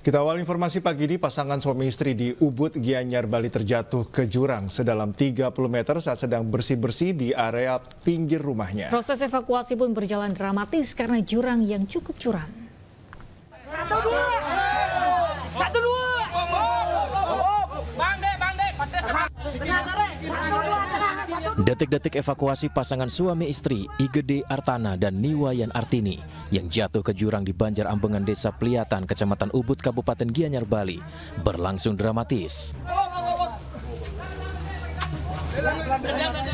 Kita awal informasi pagi ini, pasangan suami istri di Ubud, Gianyar, Bali terjatuh ke jurang sedalam 30 meter saat sedang bersih-bersih di area pinggir rumahnya. Proses evakuasi pun berjalan dramatis karena jurang yang cukup curam. Detik-detik evakuasi pasangan suami istri Igede Artana dan Niwayan Artini yang jatuh ke jurang di Banjar Ambengan Desa Pliatan, Kecamatan Ubud, Kabupaten Gianyar, Bali berlangsung dramatis.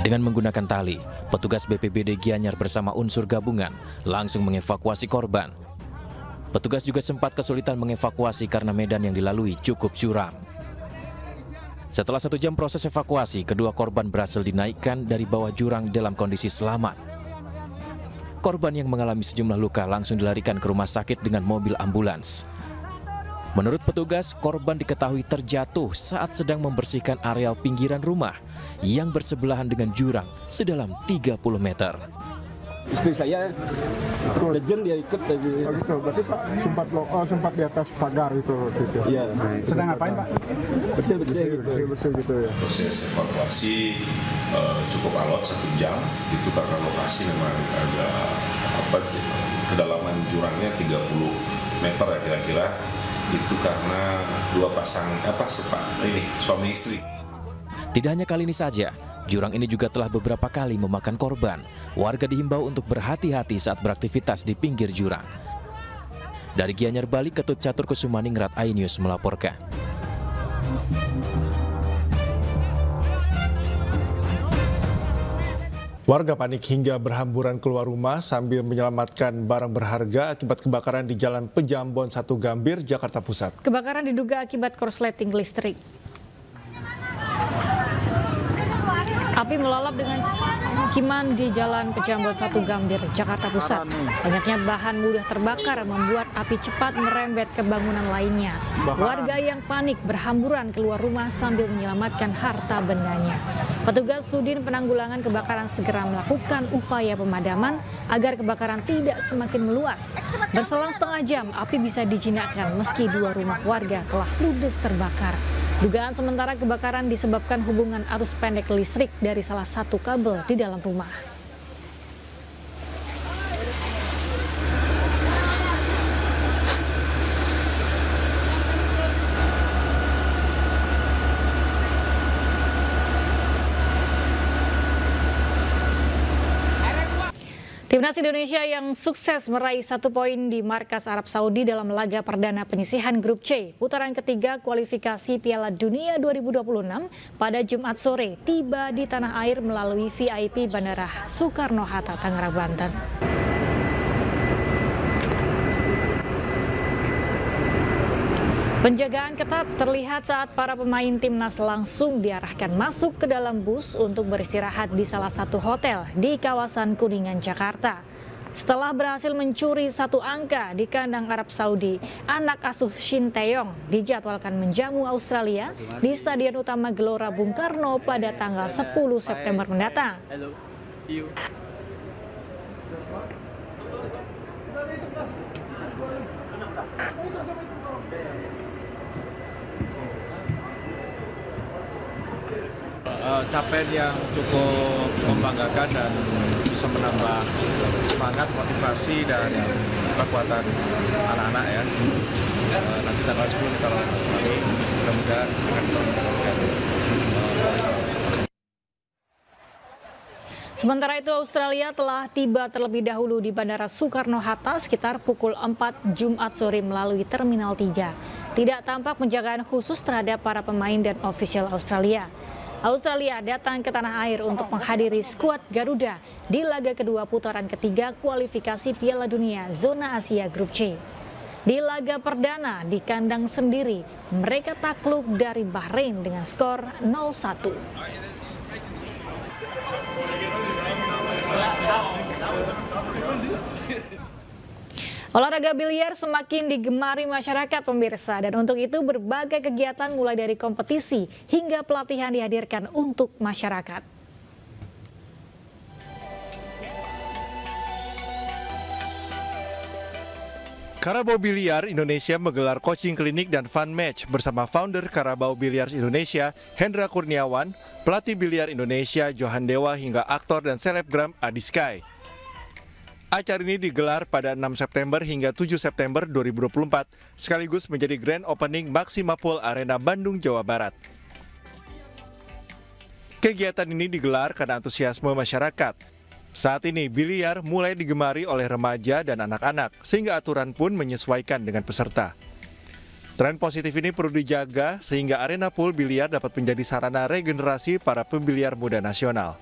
Dengan menggunakan tali, petugas BPBD Gianyar bersama unsur gabungan langsung mengevakuasi korban. Petugas juga sempat kesulitan mengevakuasi karena medan yang dilalui cukup curam. Setelah 1 jam proses evakuasi, kedua korban berhasil dinaikkan dari bawah jurang dalam kondisi selamat. Korban yang mengalami sejumlah luka langsung dilarikan ke rumah sakit dengan mobil ambulans. Menurut petugas, korban diketahui terjatuh saat sedang membersihkan areal pinggiran rumah yang bersebelahan dengan jurang sedalam 30 meter. Istri saya legend dia ikut tadi. Oh gitu, berarti Pak sempat di atas pagar itu. Iya. Sedang ngapain Pak? Bersih gitu ya. Proses evakuasi cukup alot 1 jam, itu karena lokasi memang agak kedalaman jurangnya 30 meter ya kira-kira. Itu karena dua pasang suami istri. Tidak hanya kali ini saja, jurang ini juga telah beberapa kali memakan korban. Warga dihimbau untuk berhati-hati saat beraktivitas di pinggir jurang. Dari Gianyar, Bali, Ketut Catur Kusumaningrat, iNews melaporkan. Warga panik hingga berhamburan keluar rumah sambil menyelamatkan barang berharga akibat kebakaran di Jalan Pejambon 1 Gambir, Jakarta Pusat. Kebakaran diduga akibat korsleting listrik. Api melalap dengan kiman di Jalan Pejambon 1 Gambir, Jakarta Pusat. Banyaknya bahan mudah terbakar membuat api cepat merembet ke bangunan lainnya. Warga yang panik berhamburan keluar rumah sambil menyelamatkan harta bendanya. Petugas Sudin Penanggulangan Kebakaran segera melakukan upaya pemadaman agar kebakaran tidak semakin meluas. Berselang setengah jam, api bisa dijinakkan meski 2 rumah warga telah ludes terbakar. Dugaan sementara kebakaran disebabkan hubungan arus pendek listrik dari salah satu kabel di dalam rumah. Timnas Indonesia yang sukses meraih 1 poin di markas Arab Saudi dalam laga perdana penyisihan Grup C putaran ketiga kualifikasi Piala Dunia 2026 pada Jumat sore tiba di tanah air melalui VIP Bandara Soekarno-Hatta, Tangerang, Banten. Penjagaan ketat terlihat saat para pemain timnas langsung diarahkan masuk ke dalam bus untuk beristirahat di salah satu hotel di kawasan Kuningan, Jakarta. Setelah berhasil mencuri 1 angka di kandang Arab Saudi, anak asuh Shin Taeyong dijadwalkan menjamu Australia di Stadion Utama Gelora Bung Karno pada tanggal 10 September mendatang. Capaian yang cukup membanggakan dan bisa menambah semangat, motivasi dan kekuatan anak-anak ya. Nanti tanggal 10 kalau ini mudah-mudahan akan mendapatkan. Sementara itu Australia telah tiba terlebih dahulu di Bandara Soekarno-Hatta sekitar pukul 4 Jumat sore melalui Terminal 3. Tidak tampak penjagaan khusus terhadap para pemain dan ofisial Australia. Australia datang ke tanah air untuk menghadiri skuad Garuda di laga kedua putaran ketiga kualifikasi Piala Dunia Zona Asia Grup C. Di laga perdana di kandang sendiri, mereka takluk dari Bahrain dengan skor 0-1. Olahraga biliar semakin digemari masyarakat pemirsa, dan untuk itu berbagai kegiatan mulai dari kompetisi hingga pelatihan dihadirkan untuk masyarakat. Carabao Biliar Indonesia menggelar coaching klinik dan fun match bersama founder Carabao Biliar Indonesia, Hendra Kurniawan, pelatih biliar Indonesia, Johan Dewa, hingga aktor dan selebgram Adi Sky. Acara ini digelar pada 6 September hingga 7 September 2024, sekaligus menjadi grand opening Maxima Pool Arena Bandung, Jawa Barat. Kegiatan ini digelar karena antusiasme masyarakat. Saat ini, biliar mulai digemari oleh remaja dan anak-anak, sehingga aturan pun menyesuaikan dengan peserta. Tren positif ini perlu dijaga, sehingga arena pool biliar dapat menjadi sarana regenerasi para pembiliar muda nasional.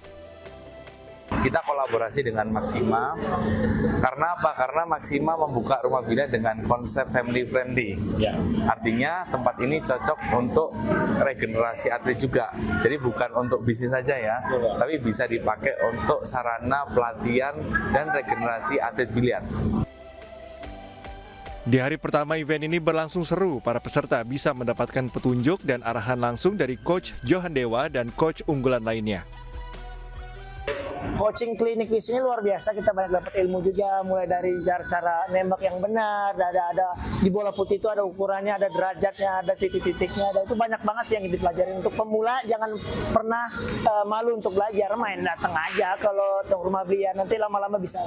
Kita kolaborasi dengan Maxima, karena apa? Karena Maxima membuka rumah biliar dengan konsep family friendly. Ya. Artinya tempat ini cocok untuk regenerasi atlet juga. Jadi bukan untuk bisnis saja ya, tapi bisa dipakai untuk sarana pelatihan dan regenerasi atlet biliar. Di hari pertama event ini berlangsung seru, para peserta bisa mendapatkan petunjuk dan arahan langsung dari Coach Johan Dewa dan Coach unggulan lainnya. Coaching klinik di sini luar biasa, kita banyak dapat ilmu juga, mulai dari cara nembak yang benar, ada di bola putih itu ada ukurannya, ada derajatnya, ada titik-titiknya, ada itu banyak banget sih yang dipelajari. Untuk pemula jangan pernah malu untuk belajar, main datang aja kalau ke rumah biliar, nanti lama-lama bisa.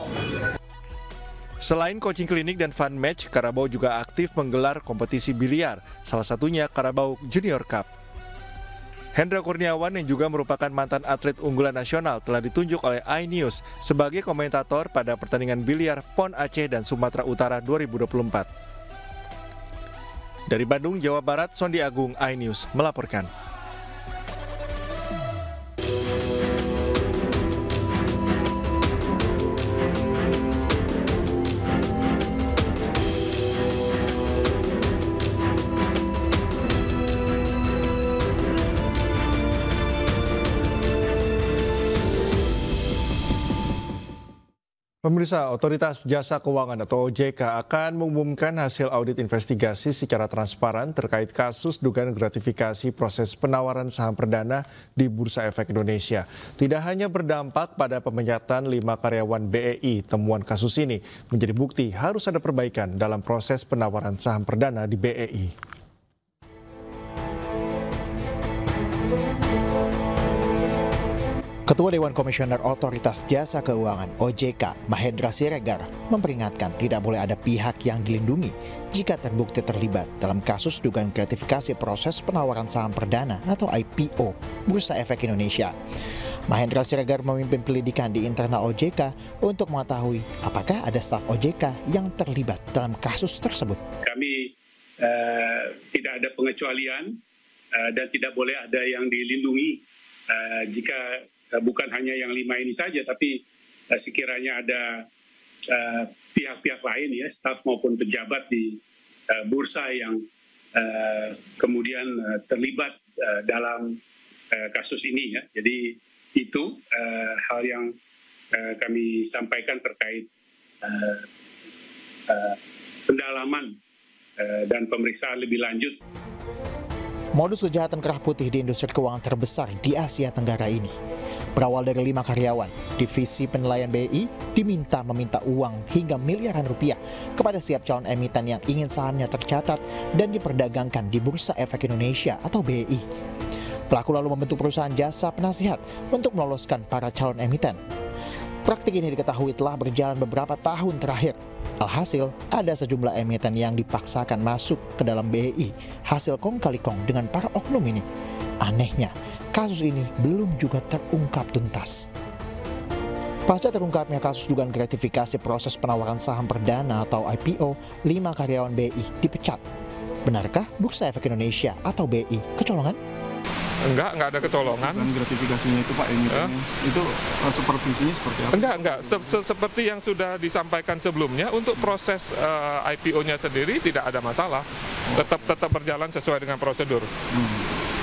Selain coaching klinik dan fun match, Carabao juga aktif menggelar kompetisi biliar, salah satunya Carabao Junior Cup. Hendra Kurniawan yang juga merupakan mantan atlet unggulan nasional telah ditunjuk oleh iNews sebagai komentator pada pertandingan biliar PON Aceh dan Sumatera Utara 2024. Dari Bandung, Jawa Barat, Sondi Agung, iNews melaporkan. Pemirsa, Otoritas Jasa Keuangan atau OJK akan mengumumkan hasil audit investigasi secara transparan terkait kasus dugaan gratifikasi proses penawaran saham perdana di Bursa Efek Indonesia. Tidak hanya berdampak pada pemecatan 5 karyawan BEI, temuan kasus ini menjadi bukti harus ada perbaikan dalam proses penawaran saham perdana di BEI. Ketua Dewan Komisioner Otoritas Jasa Keuangan (OJK) Mahendra Siregar memperingatkan tidak boleh ada pihak yang dilindungi jika terbukti terlibat dalam kasus dugaan gratifikasi proses penawaran saham perdana atau IPO Bursa Efek Indonesia. Mahendra Siregar memimpin penyelidikan di internal OJK untuk mengetahui apakah ada staf OJK yang terlibat dalam kasus tersebut. Kami tidak ada pengecualian dan tidak boleh ada yang dilindungi jika bukan hanya yang 5 ini saja, tapi sekiranya ada pihak-pihak lain ya, staf maupun pejabat di bursa yang kemudian terlibat dalam kasus ini ya. Jadi itu hal yang kami sampaikan terkait pendalaman dan pemeriksaan lebih lanjut. Modus kejahatan kerah putih di industri keuangan terbesar di Asia Tenggara ini berawal dari 5 karyawan divisi penilaian BEI meminta uang hingga miliaran rupiah kepada setiap calon emiten yang ingin sahamnya tercatat dan diperdagangkan di Bursa Efek Indonesia atau BEI. Pelaku lalu membentuk perusahaan jasa penasihat untuk meloloskan para calon emiten. Praktik ini diketahui telah berjalan beberapa tahun terakhir. Alhasil, ada sejumlah emiten yang dipaksakan masuk ke dalam BEI hasil kong kali kong dengan para oknum ini. Anehnya, kasus ini belum juga terungkap tuntas. Pasca terungkapnya kasus dugaan gratifikasi proses penawaran saham perdana atau IPO, 5 karyawan BEI dipecat. Benarkah Bursa Efek Indonesia atau BEI kecolongan? Enggak ada kecolongan. Dan gratifikasinya itu Pak, itu supervisinya seperti apa? Enggak. Seperti yang sudah disampaikan sebelumnya, untuk proses IPO-nya sendiri tidak ada masalah. Tetap berjalan sesuai dengan prosedur.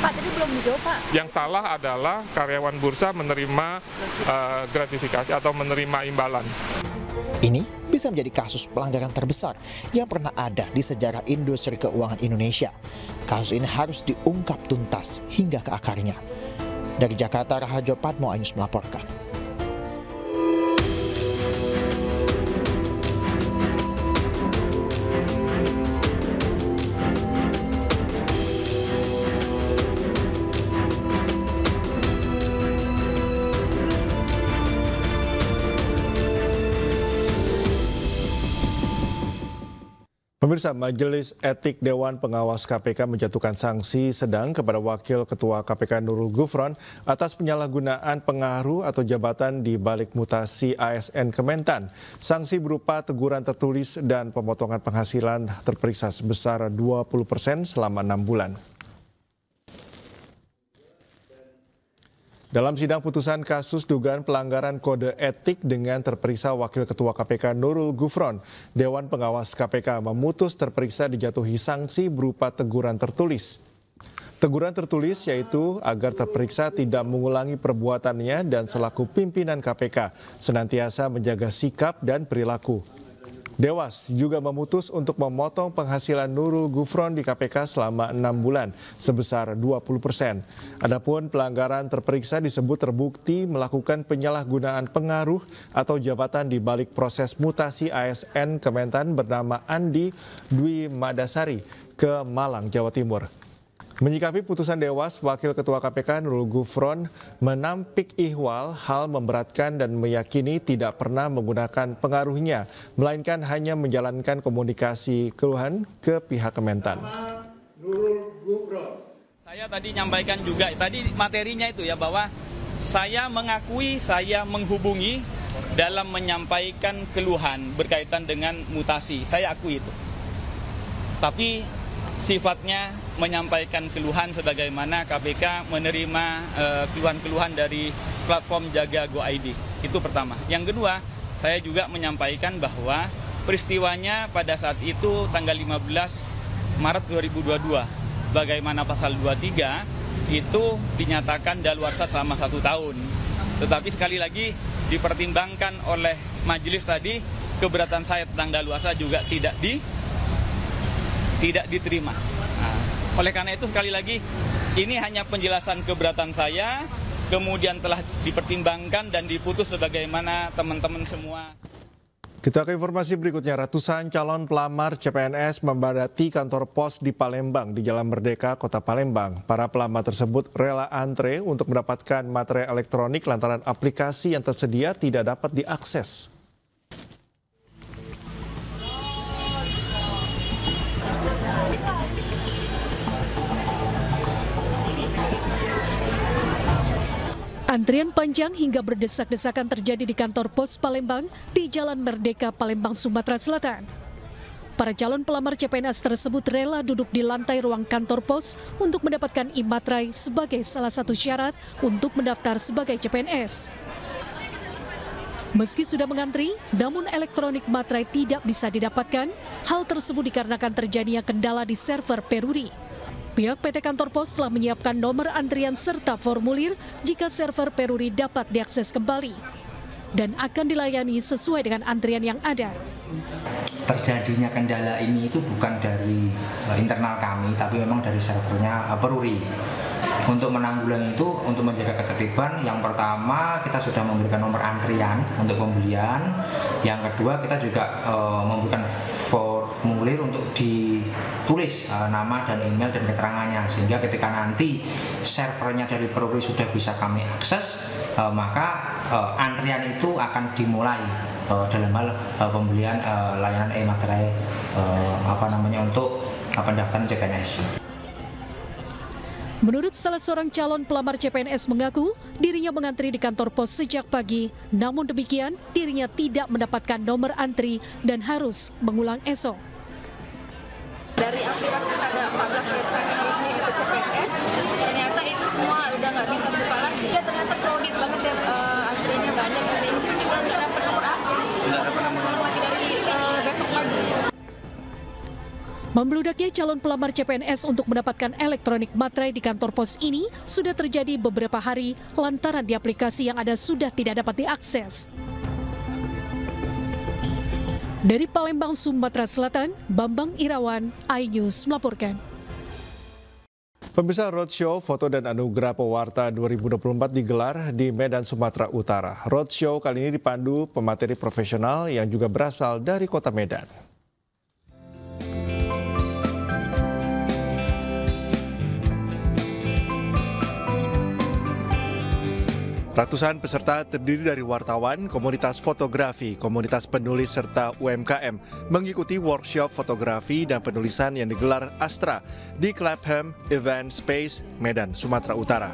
Pak, tadi belum dijawab, Pak. Yang salah adalah karyawan bursa menerima gratifikasi atau menerima imbalan. Ini bisa menjadi kasus pelanggaran terbesar yang pernah ada di sejarah industri keuangan Indonesia. Kasus ini harus diungkap tuntas hingga ke akarnya. Dari Jakarta, Raharjo Padmo, iNews melaporkan. Pemirsa, Majelis Etik Dewan Pengawas KPK menjatuhkan sanksi sedang kepada Wakil Ketua KPK Nurul Gufron atas penyalahgunaan pengaruh atau jabatan di balik mutasi ASN Kementan. Sanksi berupa teguran tertulis dan pemotongan penghasilan terperiksa sebesar 20% selama 6 bulan. Dalam sidang putusan kasus dugaan pelanggaran kode etik dengan terperiksa Wakil Ketua KPK Nurul Gufron, Dewan Pengawas KPK memutus terperiksa dijatuhi sanksi berupa teguran tertulis. Teguran tertulis yaitu agar terperiksa tidak mengulangi perbuatannya dan selaku pimpinan KPK senantiasa menjaga sikap dan perilaku. Dewas juga memutus untuk memotong penghasilan Nurul Gufron di KPK selama 6 bulan sebesar 20%. Adapun pelanggaran terperiksa disebut terbukti melakukan penyalahgunaan pengaruh atau jabatan di balik proses mutasi ASN Kementan bernama Andi Dwi Madasari ke Malang, Jawa Timur. Menyikapi putusan Dewas, Wakil Ketua KPK Nurul Gufron menampik ihwal hal memberatkan dan meyakini tidak pernah menggunakan pengaruhnya, melainkan hanya menjalankan komunikasi keluhan ke pihak Kementan. Nurul Gufron. Saya tadi nyampaikan juga, tadi materinya itu ya, bahwa saya mengakui saya menghubungi dalam menyampaikan keluhan berkaitan dengan mutasi, saya akui itu. Tapi sifatnya menyampaikan keluhan sebagaimana KPK menerima keluhan-keluhan dari platform Jaga Go ID. Itu pertama. Yang kedua, saya juga menyampaikan bahwa peristiwanya pada saat itu tanggal 15 Maret 2022. Bagaimana pasal 23 itu dinyatakan daluarsa selama 1 tahun. Tetapi sekali lagi dipertimbangkan oleh majelis tadi, keberatan saya tentang daluarsa juga tidak diterima. Nah, oleh karena itu sekali lagi ini hanya penjelasan keberatan saya, kemudian telah dipertimbangkan dan diputus sebagaimana teman-teman semua. Kita ke informasi berikutnya. Ratusan calon pelamar CPNS membadati kantor pos di Palembang di Jalan Merdeka, Kota Palembang. Para pelamar tersebut rela antre untuk mendapatkan materai elektronik lantaran aplikasi yang tersedia tidak dapat diakses. Antrian panjang hingga berdesak-desakan terjadi di kantor pos Palembang di Jalan Merdeka, Palembang, Sumatera Selatan. Para calon pelamar CPNS tersebut rela duduk di lantai ruang kantor pos untuk mendapatkan e-materai sebagai salah satu syarat untuk mendaftar sebagai CPNS. Meski sudah mengantri, namun elektronik materai tidak bisa didapatkan. Hal tersebut dikarenakan terjadinya kendala di server Peruri. Pihak PT Kantor Pos telah menyiapkan nomor antrian serta formulir jika server Peruri dapat diakses kembali dan akan dilayani sesuai dengan antrian yang ada. Terjadinya kendala ini itu bukan dari internal kami, tapi memang dari servernya Peruri. Untuk menanggulangi itu, untuk menjaga ketertiban, yang pertama kita sudah memberikan nomor antrian untuk pembelian. Yang kedua kita juga memberikan formulir untuk ditulis nama dan email dan keterangannya, sehingga ketika nanti servernya dari Peruri sudah bisa kami akses, maka antrian itu akan dimulai dalam hal pembelian layanan e-materai untuk pendaftaran CPNS. Menurut salah seorang calon pelamar CPNS mengaku dirinya mengantri di kantor pos sejak pagi, namun demikian dirinya tidak mendapatkan nomor antri dan harus mengulang esok. Dari aplikasi ada 14 website yang resmi untuk CPNS, ternyata itu semua udah nggak bisa buka lagi. Ya ternyata crowded banget ya, antrinya banyak, jadi juga nggak dapat nomor antri. Lagi dari besok pagi. Membludaknya calon pelamar CPNS untuk mendapatkan elektronik materai di kantor pos ini sudah terjadi beberapa hari lantaran di aplikasi yang ada sudah tidak dapat diakses. Dari Palembang, Sumatera Selatan, Bambang Irawan, iNews melaporkan. Pemirsa, Roadshow Foto dan Anugerah Pewarta 2024 digelar di Medan, Sumatera Utara. Roadshow kali ini dipandu pemateri profesional yang juga berasal dari kota Medan. Ratusan peserta terdiri dari wartawan, komunitas fotografi, komunitas penulis, serta UMKM mengikuti workshop fotografi dan penulisan yang digelar Astra di Clapham Event Space, Medan, Sumatera Utara.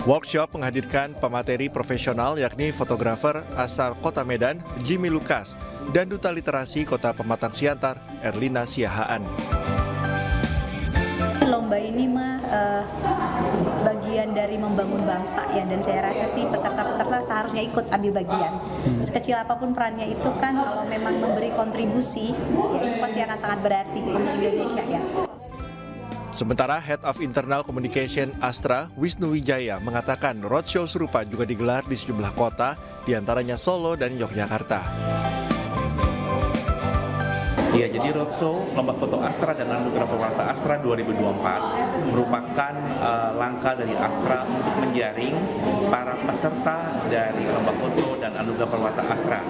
Workshop menghadirkan pemateri profesional yakni fotografer asal Kota Medan, Jimmy Lucas, dan Duta Literasi Kota Pematang Siantar, Erlina Siahaan. Lomba ini bagian dari membangun bangsa ya, dan saya rasa sih peserta-peserta seharusnya ikut ambil bagian. Sekecil apapun perannya itu kan, kalau memang memberi kontribusi ya itu pasti akan sangat berarti untuk Indonesia ya. Sementara Head of Internal Communication Astra, Wisnu Wijaya, mengatakan roadshow serupa juga digelar di sejumlah kota, diantaranya Solo dan Yogyakarta. Ya, jadi roadshow Lomba Foto Astra dan Anugerah Pewarta Astra 2024 merupakan langkah dari Astra untuk menjaring para peserta dari Lomba Foto dan Anugerah Pewarta Astra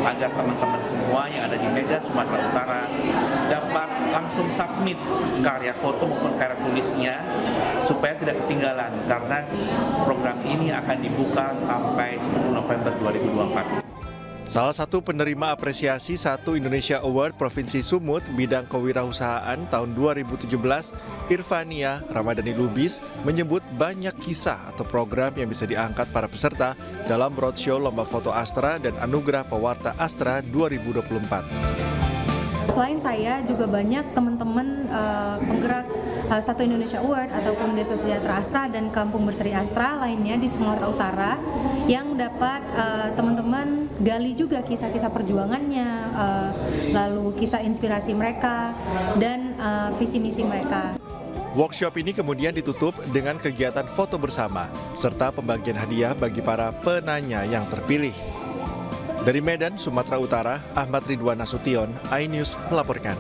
agar teman-teman semua yang ada di Medan, Sumatera Utara dapat langsung submit karya foto maupun karya tulisnya supaya tidak ketinggalan, karena program ini akan dibuka sampai 10 November 2024. Salah satu penerima apresiasi Satu Indonesia Award Provinsi Sumut bidang kewirausahaan tahun 2017, Irfania Ramadhani Lubis, menyebut banyak kisah atau program yang bisa diangkat para peserta dalam roadshow Lomba Foto Astra dan Anugerah Pewarta Astra 2024. Selain saya, juga banyak teman-teman penggerak Satu Indonesia Award ataupun Desa Sejahtera Astra dan Kampung Berseri Astra lainnya di Sumatera Utara yang dapat teman-teman gali juga kisah-kisah perjuangannya, lalu kisah inspirasi mereka dan visi misi mereka. Workshop ini kemudian ditutup dengan kegiatan foto bersama serta pembagian hadiah bagi para penanya yang terpilih. Dari Medan, Sumatera Utara, Ahmad Ridwan Nasution, iNews melaporkan.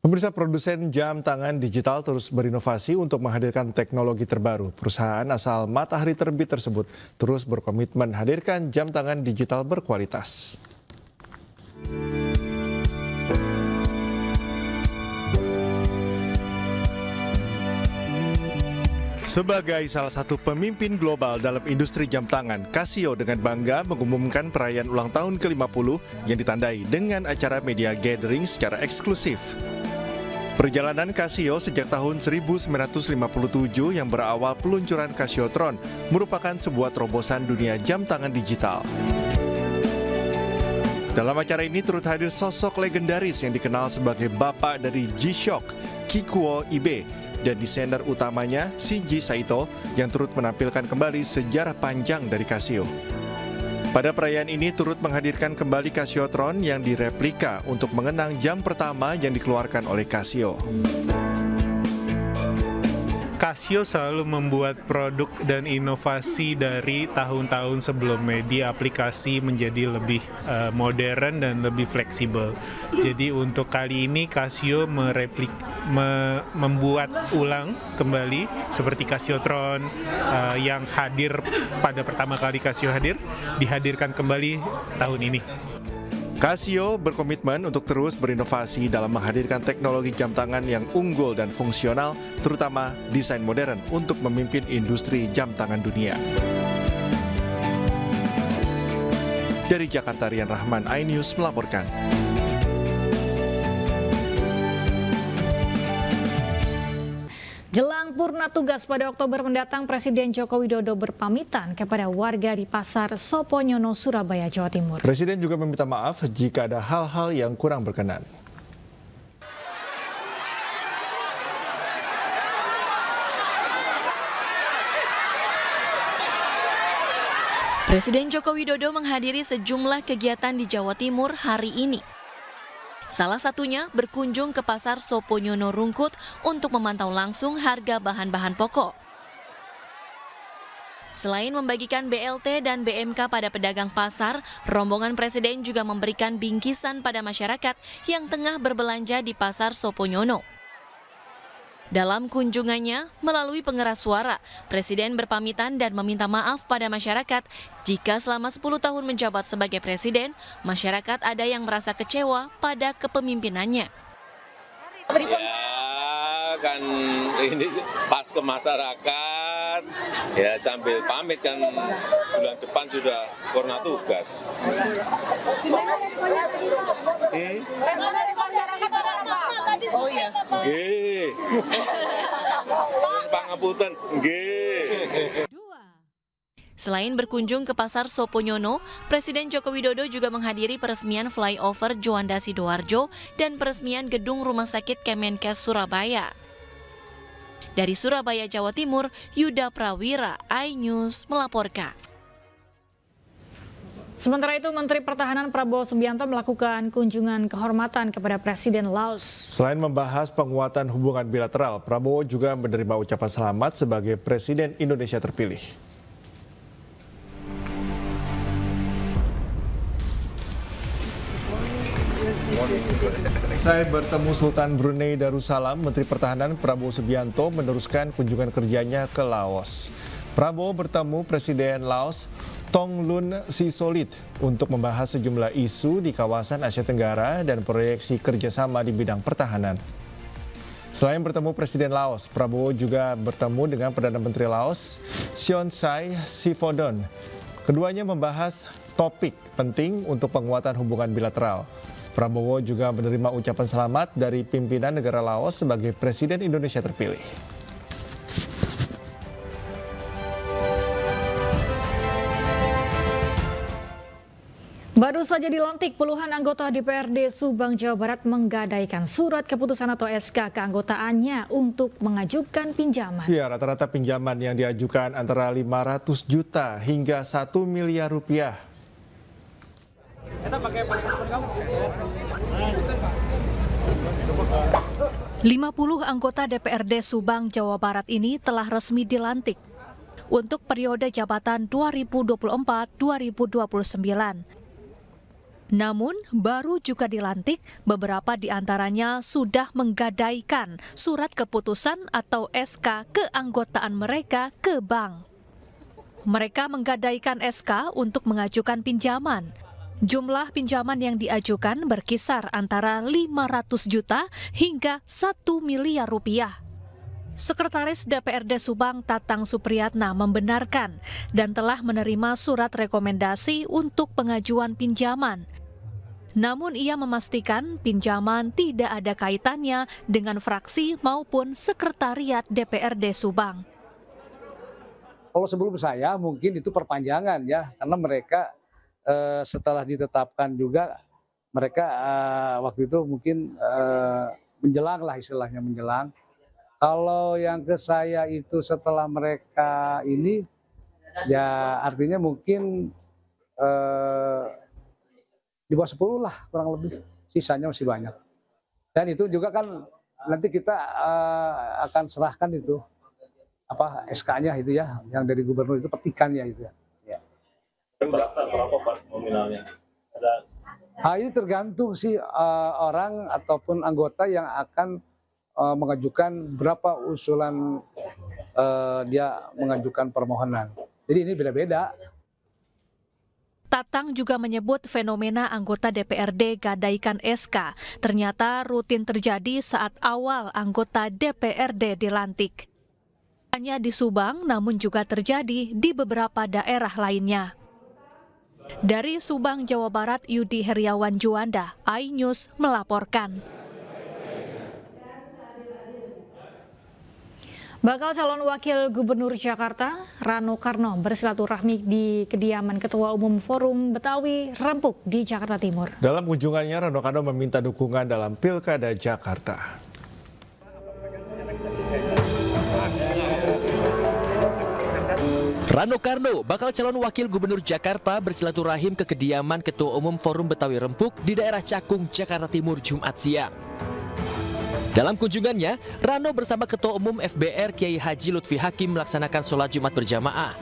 Pemirsa, produsen jam tangan digital terus berinovasi untuk menghadirkan teknologi terbaru. Perusahaan asal Matahari Terbit tersebut terus berkomitmen hadirkan jam tangan digital berkualitas. Sebagai salah satu pemimpin global dalam industri jam tangan, Casio dengan bangga mengumumkan perayaan ulang tahun ke-50 yang ditandai dengan acara media gathering secara eksklusif. Perjalanan Casio sejak tahun 1957 yang berawal peluncuran Casiotron merupakan sebuah terobosan dunia jam tangan digital. Dalam acara ini turut hadir sosok legendaris yang dikenal sebagai bapak dari G-Shock, Kikuo Ibe, dan desainer utamanya Shinji Saito yang turut menampilkan kembali sejarah panjang dari Casio. Pada perayaan ini turut menghadirkan kembali Casiotron yang direplika untuk mengenang jam pertama yang dikeluarkan oleh Casio. Casio selalu membuat produk dan inovasi dari tahun-tahun sebelumnya, di aplikasi menjadi lebih modern dan lebih fleksibel. Jadi untuk kali ini Casio membuat ulang kembali seperti Casiotron yang hadir pada pertama kali Casio hadir, dihadirkan kembali tahun ini. Casio berkomitmen untuk terus berinovasi dalam menghadirkan teknologi jam tangan yang unggul dan fungsional, terutama desain modern untuk memimpin industri jam tangan dunia. Dari Jakarta, Rian Rahman, iNews melaporkan. Jelang purna tugas pada Oktober mendatang, Presiden Joko Widodo berpamitan kepada warga di Pasar Soponyono, Surabaya, Jawa Timur. Presiden juga meminta maaf jika ada hal-hal yang kurang berkenan. Presiden Joko Widodo menghadiri sejumlah kegiatan di Jawa Timur hari ini. Salah satunya berkunjung ke Pasar Soponyono Rungkut untuk memantau langsung harga bahan-bahan pokok. Selain membagikan BLT dan BMK pada pedagang pasar, rombongan Presiden juga memberikan bingkisan pada masyarakat yang tengah berbelanja di Pasar Soponyono. Dalam kunjungannya, melalui pengeras suara, Presiden berpamitan dan meminta maaf pada masyarakat jika selama 10 tahun menjabat sebagai Presiden, masyarakat ada yang merasa kecewa pada kepemimpinannya. Ya, akan ini pas ke masyarakat, ya sambil pamit kan bulan depan sudah corona tugas. Oh iya. Nggih. Pangapunten, nggih. Selain berkunjung ke Pasar Soponyono, Presiden Joko Widodo juga menghadiri peresmian flyover Juanda Sidoarjo dan peresmian gedung Rumah Sakit Kemenkes Surabaya. Dari Surabaya, Jawa Timur, Yuda Prawira, iNews melaporkan. Sementara itu, Menteri Pertahanan Prabowo Subianto melakukan kunjungan kehormatan kepada Presiden Laos. Selain membahas penguatan hubungan bilateral, Prabowo juga menerima ucapan selamat sebagai Presiden Indonesia terpilih. Saya bertemu Sultan Brunei Darussalam, Menteri Pertahanan Prabowo Subianto meneruskan kunjungan kerjanya ke Laos. Prabowo bertemu Presiden Laos Thongloun Sisoulith untuk membahas sejumlah isu di kawasan Asia Tenggara dan proyeksi kerjasama di bidang pertahanan. Selain bertemu Presiden Laos, Prabowo juga bertemu dengan Perdana Menteri Laos Sionsai Siphodon. Keduanya membahas topik penting untuk penguatan hubungan bilateral. Prabowo juga menerima ucapan selamat dari pimpinan negara Laos sebagai Presiden Indonesia terpilih. Baru saja dilantik, puluhan anggota DPRD Subang, Jawa Barat menggadaikan surat keputusan atau SK keanggotaannya untuk mengajukan pinjaman. Ya, rata-rata pinjaman yang diajukan antara 500 juta hingga 1 miliar rupiah. 50 anggota DPRD Subang, Jawa Barat ini telah resmi dilantik untuk periode jabatan 2024-2029. Namun, baru juga dilantik, beberapa di antaranya sudah menggadaikan surat keputusan atau SK keanggotaan mereka ke bank. Mereka menggadaikan SK untuk mengajukan pinjaman. Jumlah pinjaman yang diajukan berkisar antara 500 juta hingga 1 miliar rupiah. Sekretaris DPRD Subang Tatang Supriyatna membenarkan dan telah menerima surat rekomendasi untuk pengajuan pinjaman. Namun ia memastikan pinjaman tidak ada kaitannya dengan fraksi maupun sekretariat DPRD Subang. Kalau sebelum saya mungkin itu perpanjangan ya, karena mereka setelah ditetapkan juga mereka waktu itu mungkin menjelang lah istilahnya menjelang. Kalau yang ke saya itu setelah mereka ini ya artinya mungkin di bawah 10 lah kurang lebih, sisanya masih banyak. Dan itu juga kan nanti kita akan serahkan itu apa SK-nya itu ya, yang dari gubernur itu petikannya itu ya. Berapa Pak nominalnya? Ini tergantung sih orang ataupun anggota yang akan mengajukan berapa usulan dia mengajukan permohonan. Jadi ini beda-beda. Tatang juga menyebut fenomena anggota DPRD gadaikan SK ternyata rutin terjadi saat awal anggota DPRD dilantik. Hanya di Subang, namun juga terjadi di beberapa daerah lainnya. Dari Subang, Jawa Barat, Yudi Heriawan Juanda, iNews melaporkan. Bakal calon wakil gubernur Jakarta, Rano Karno, bersilaturahmi di kediaman Ketua Umum Forum Betawi Rempuk di Jakarta Timur. Dalam kunjungannya, Rano Karno meminta dukungan dalam Pilkada Jakarta. Rano Karno, bakal calon wakil gubernur Jakarta, bersilaturahim ke kediaman Ketua Umum Forum Betawi Rempuk di daerah Cakung, Jakarta Timur, Jumat siang. Dalam kunjungannya, Rano bersama Ketua Umum FBR Kiai Haji Lutfi Hakim melaksanakan sholat Jumat berjamaah.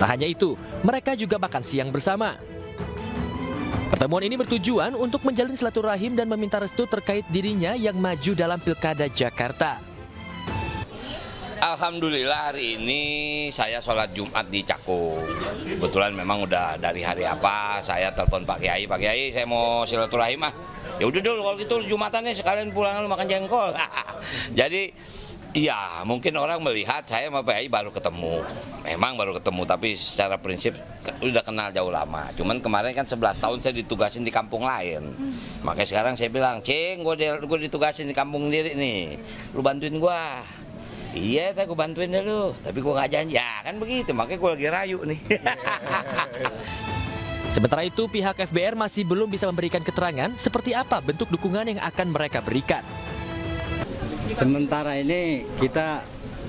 Tak hanya itu, mereka juga makan siang bersama. Pertemuan ini bertujuan untuk menjalin silaturahim dan meminta restu terkait dirinya yang maju dalam Pilkada Jakarta. Alhamdulillah hari ini saya sholat Jumat di Cakung. Kebetulan memang udah dari hari apa saya telepon Pak Kiai saya mau silaturahim Ya udah dulu kalau gitu Jumatannya sekalian pulang lu makan jengkol. Jadi iya, mungkin orang melihat saya sama PAI baru ketemu. Memang baru ketemu, tapi secara prinsip udah kenal jauh lama. Cuman kemarin kan 11 tahun saya ditugasin di kampung lain. Makanya sekarang saya bilang, Cing, gue ditugasin di kampung sendiri nih. Lu bantuin gua. Iya, gue bantuin deh lu. Tapi gue nggak janji. Ya kan begitu, makanya gue lagi rayu nih. Sementara itu, pihak FBR masih belum bisa memberikan keterangan seperti apa bentuk dukungan yang akan mereka berikan. Sementara ini kita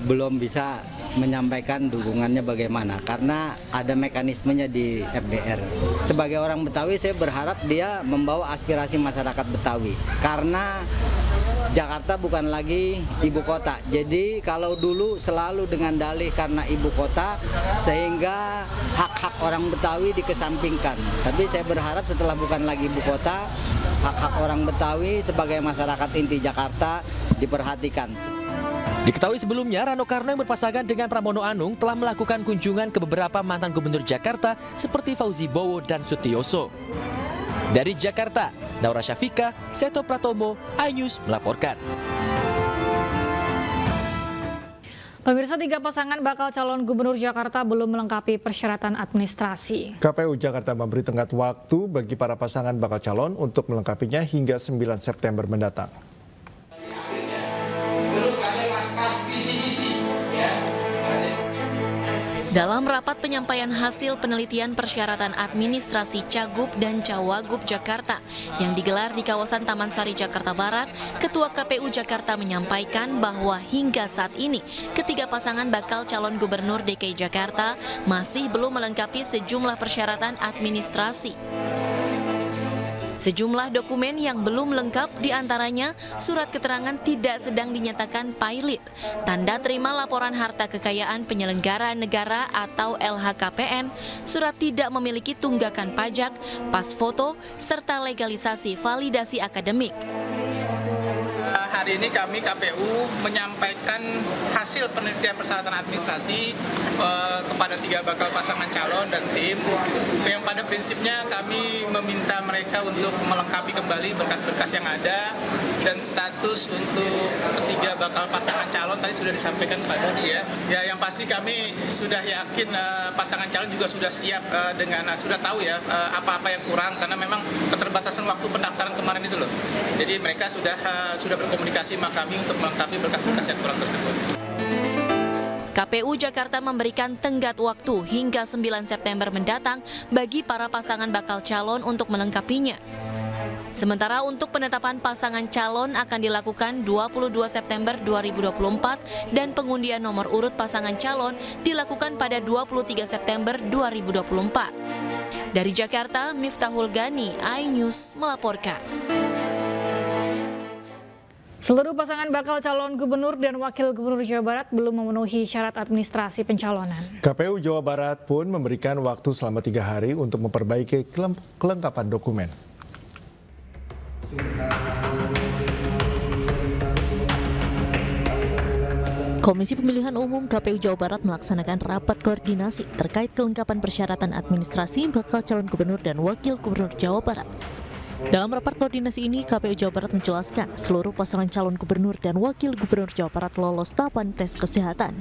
belum bisa menyampaikan dukungannya bagaimana karena ada mekanismenya di FBR. Sebagai orang Betawi saya berharap dia membawa aspirasi masyarakat Betawi karena Jakarta bukan lagi ibu kota. Jadi kalau dulu selalu dengan dalih karena ibu kota sehingga hak-hak orang Betawi dikesampingkan. Tapi saya berharap setelah bukan lagi ibu kota, hak-hak orang Betawi sebagai masyarakat inti Jakarta diperhatikan. Diketahui sebelumnya, Rano Karno yang berpasangan dengan Pramono Anung telah melakukan kunjungan ke beberapa mantan gubernur Jakarta seperti Fauzi Bowo dan Sutioso. Dari Jakarta, Naura Syafika, Seto Pratomo, iNews melaporkan. Pemirsa, 3 pasangan bakal calon gubernur Jakarta belum melengkapi persyaratan administrasi. KPU Jakarta memberi tenggat waktu bagi para pasangan bakal calon untuk melengkapinya hingga 9 September mendatang. Dalam rapat penyampaian hasil penelitian persyaratan administrasi Cagup dan Cawagup Jakarta yang digelar di kawasan Taman Sari, Jakarta Barat, Ketua KPU Jakarta menyampaikan bahwa hingga saat ini ketiga pasangan bakal calon gubernur DKI Jakarta masih belum melengkapi sejumlah persyaratan administrasi. Sejumlah dokumen yang belum lengkap diantaranya surat keterangan tidak sedang dinyatakan pailit, tanda terima laporan harta kekayaan penyelenggara negara atau LHKPN, surat tidak memiliki tunggakan pajak, pas foto, serta legalisasi validasi akademik. Hari ini kami KPU menyampaikan hasil penelitian persyaratan administrasi kepada 3 bakal pasangan calon dan tim, yang pada prinsipnya kami meminta mereka untuk melengkapi kembali berkas-berkas yang ada, dan status untuk 3 bakal pasangan calon tadi sudah disampaikan pada dia. Ya, yang pasti kami sudah yakin pasangan calon juga sudah siap dengan sudah tahu ya apa-apa yang kurang, karena memang keterbatasan waktu pendaftaran kemarin itu loh. Jadi mereka sudah berkomunikasi sama kami untuk melengkapi berkas-berkas yang kurang tersebut. KPU Jakarta memberikan tenggat waktu hingga 9 September mendatang bagi para pasangan bakal calon untuk melengkapinya. Sementara untuk penetapan pasangan calon akan dilakukan 22 September 2024 dan pengundian nomor urut pasangan calon dilakukan pada 23 September 2024. Dari Jakarta, Miftahul Gani, iNews melaporkan. Seluruh pasangan bakal calon gubernur dan wakil gubernur Jawa Barat belum memenuhi syarat administrasi pencalonan. KPU Jawa Barat pun memberikan waktu selama 3 hari untuk memperbaiki kelengkapan dokumen. Komisi Pemilihan Umum KPU Jawa Barat melaksanakan rapat koordinasi terkait kelengkapan persyaratan administrasi bakal calon gubernur dan wakil gubernur Jawa Barat. Dalam rapat koordinasi ini, KPU Jawa Barat menjelaskan seluruh pasangan calon gubernur dan wakil gubernur Jawa Barat lolos tahapan tes kesehatan.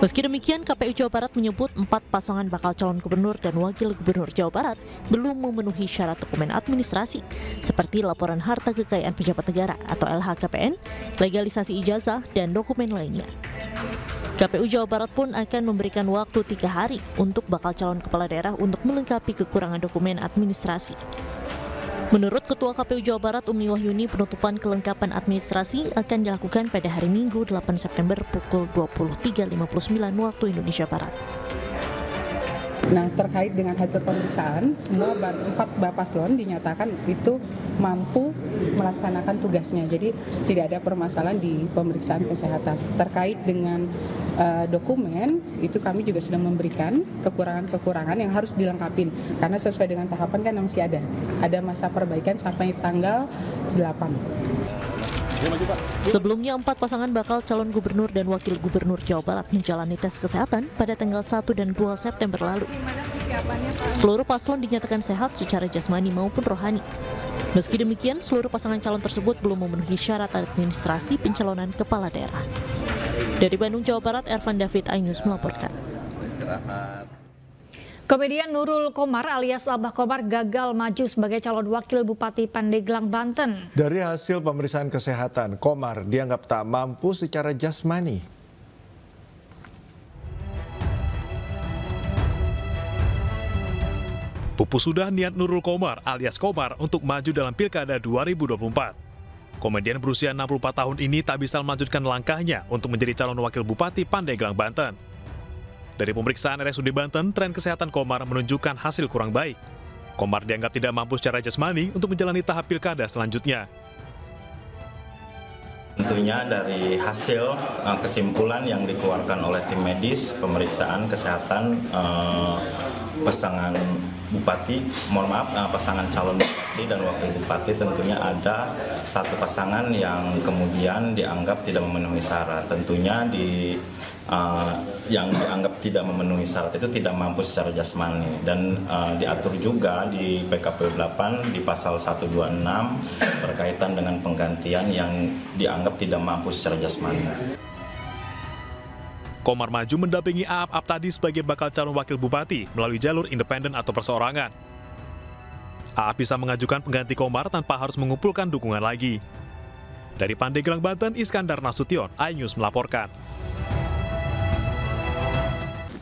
Meski demikian, KPU Jawa Barat menyebut 4 pasangan bakal calon gubernur dan wakil gubernur Jawa Barat belum memenuhi syarat dokumen administrasi, seperti laporan harta kekayaan pejabat negara atau LHKPN, legalisasi ijazah, dan dokumen lainnya. KPU Jawa Barat pun akan memberikan waktu 3 hari untuk bakal calon kepala daerah untuk melengkapi kekurangan dokumen administrasi. Menurut Ketua KPU Jawa Barat Umi Wahyuni, penutupan kelengkapan administrasi akan dilakukan pada hari Minggu 8 September pukul 23.59 waktu Indonesia Barat. Nah, terkait dengan hasil pemeriksaan, semua 4 Bapaslon dinyatakan itu mampu melaksanakan tugasnya. Jadi tidak ada permasalahan di pemeriksaan kesehatan. Terkait dengan dokumen, itu kami juga sudah memberikan kekurangan-kekurangan yang harus dilengkapi. Karena sesuai dengan tahapan kan masih ada. Ada masa perbaikan sampai tanggal 8. Sebelumnya 4 pasangan bakal calon gubernur dan wakil gubernur Jawa Barat menjalani tes kesehatan pada tanggal 1 dan 2 September lalu. Seluruh paslon dinyatakan sehat secara jasmani maupun rohani. Meski demikian, seluruh pasangan calon tersebut belum memenuhi syarat administrasi pencalonan kepala daerah. Dari Bandung, Jawa Barat, Ervan David, iNews melaporkan. Komedian Nurul Komar alias Abah Komar gagal maju sebagai calon wakil Bupati Pandeglang, Banten. Dari hasil pemeriksaan kesehatan, Komar dianggap tak mampu secara jasmani. Pupus sudah niat Nurul Komar alias Komar untuk maju dalam Pilkada 2024. Komedian berusia 64 tahun ini tak bisa melanjutkan langkahnya untuk menjadi calon wakil Bupati Pandeglang, Banten. Dari pemeriksaan RSUD Banten, tren kesehatan Komar menunjukkan hasil kurang baik. Komar dianggap tidak mampu secara jasmani untuk menjalani tahap pilkada selanjutnya. Tentunya dari hasil kesimpulan yang dikeluarkan oleh tim medis, pemeriksaan kesehatan pasangan bupati, pasangan calon bupati dan wakil bupati, tentunya ada satu pasangan yang kemudian dianggap tidak memenuhi syarat. Tentunya yang dianggap tidak memenuhi syarat itu tidak mampu secara jasmani, dan diatur juga di PKPU 8 di pasal 126 berkaitan dengan penggantian yang dianggap tidak mampu secara jasmani. Komar maju mendampingi Aap Aptadi sebagai bakal calon wakil bupati melalui jalur independen atau perseorangan. Aap bisa mengajukan pengganti Komar tanpa harus mengumpulkan dukungan lagi. Dari Pandeglang, Banten, Iskandar Nasution, iNews melaporkan.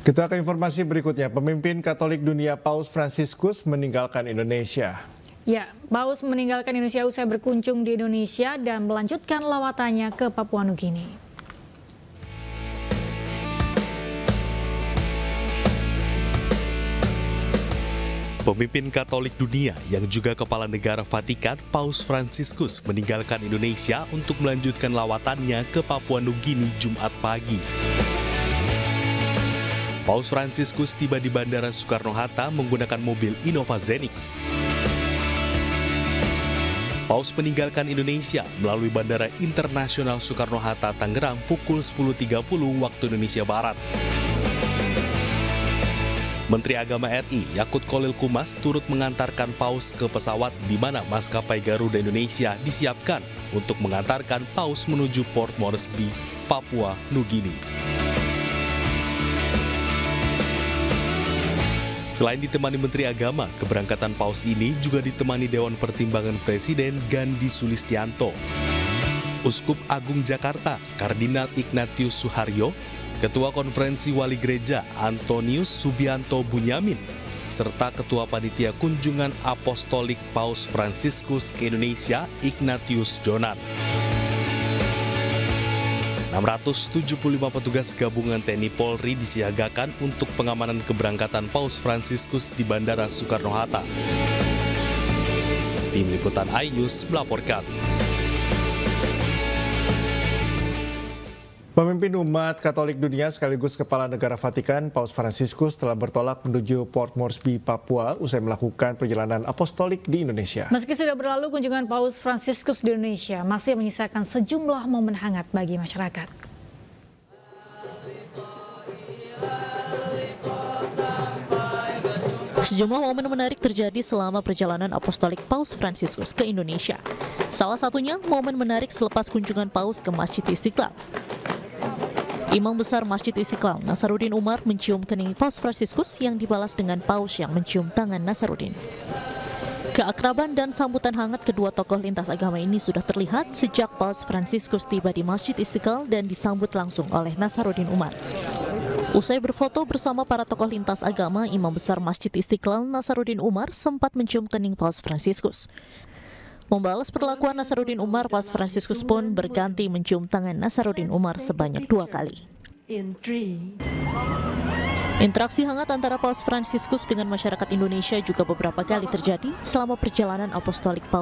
Kita ke informasi berikutnya. Pemimpin Katolik dunia Paus Fransiskus meninggalkan Indonesia. Ya, Paus meninggalkan Indonesia usai berkunjung di Indonesia dan melanjutkan lawatannya ke Papua Nugini. Pemimpin Katolik dunia yang juga Kepala Negara Vatikan, Paus Fransiskus meninggalkan Indonesia untuk melanjutkan lawatannya ke Papua Nugini Jumat pagi. Paus Fransiskus tiba di Bandara Soekarno-Hatta menggunakan mobil Innova Zenix. Paus meninggalkan Indonesia melalui Bandara Internasional Soekarno-Hatta, Tangerang pukul 10.30 waktu Indonesia Barat. Menteri Agama RI Yakut Khalil Qumas turut mengantarkan Paus ke pesawat di mana maskapai Garuda Indonesia disiapkan untuk mengantarkan Paus menuju Port Moresby, Papua Nugini. Selain ditemani Menteri Agama, keberangkatan Paus ini juga ditemani Dewan Pertimbangan Presiden Gandhi Sulistianto, Uskup Agung Jakarta Kardinal Ignatius Suharyo, Ketua Konferensi Wali Gereja Antonius Subianto Bunyamin, serta Ketua Panitia Kunjungan Apostolik Paus Fransiskus ke Indonesia Ignatius Jonan. 675 petugas gabungan TNI Polri disiagakan untuk pengamanan keberangkatan Paus Fransiskus di Bandara Soekarno-Hatta. Tim Liputan iNews melaporkan. Pemimpin umat Katolik dunia sekaligus Kepala Negara Vatikan, Paus Fransiskus telah bertolak menuju Port Moresby, Papua usai melakukan perjalanan apostolik di Indonesia. Meski sudah berlalu, kunjungan Paus Fransiskus di Indonesia masih menyisakan sejumlah momen hangat bagi masyarakat. Sejumlah momen menarik terjadi selama perjalanan apostolik Paus Fransiskus ke Indonesia. Salah satunya momen menarik selepas kunjungan Paus ke Masjid Istiqlal. Imam Besar Masjid Istiqlal, Nasaruddin Umar, mencium kening Paus Fransiskus yang dibalas dengan Paus yang mencium tangan Nasaruddin. Keakraban dan sambutan hangat kedua tokoh lintas agama ini sudah terlihat sejak Paus Fransiskus tiba di Masjid Istiqlal dan disambut langsung oleh Nasaruddin Umar. Usai berfoto bersama para tokoh lintas agama, Imam Besar Masjid Istiqlal, Nasaruddin Umar, sempat mencium kening Paus Fransiskus. Membalas perlakuan Nasaruddin Umar, Paus Fransiskus pun berganti mencium tangan Nasaruddin Umar sebanyak 2 kali. Interaksi hangat antara Paus Fransiskus dengan masyarakat Indonesia juga beberapa kali terjadi selama perjalanan apostolik Paus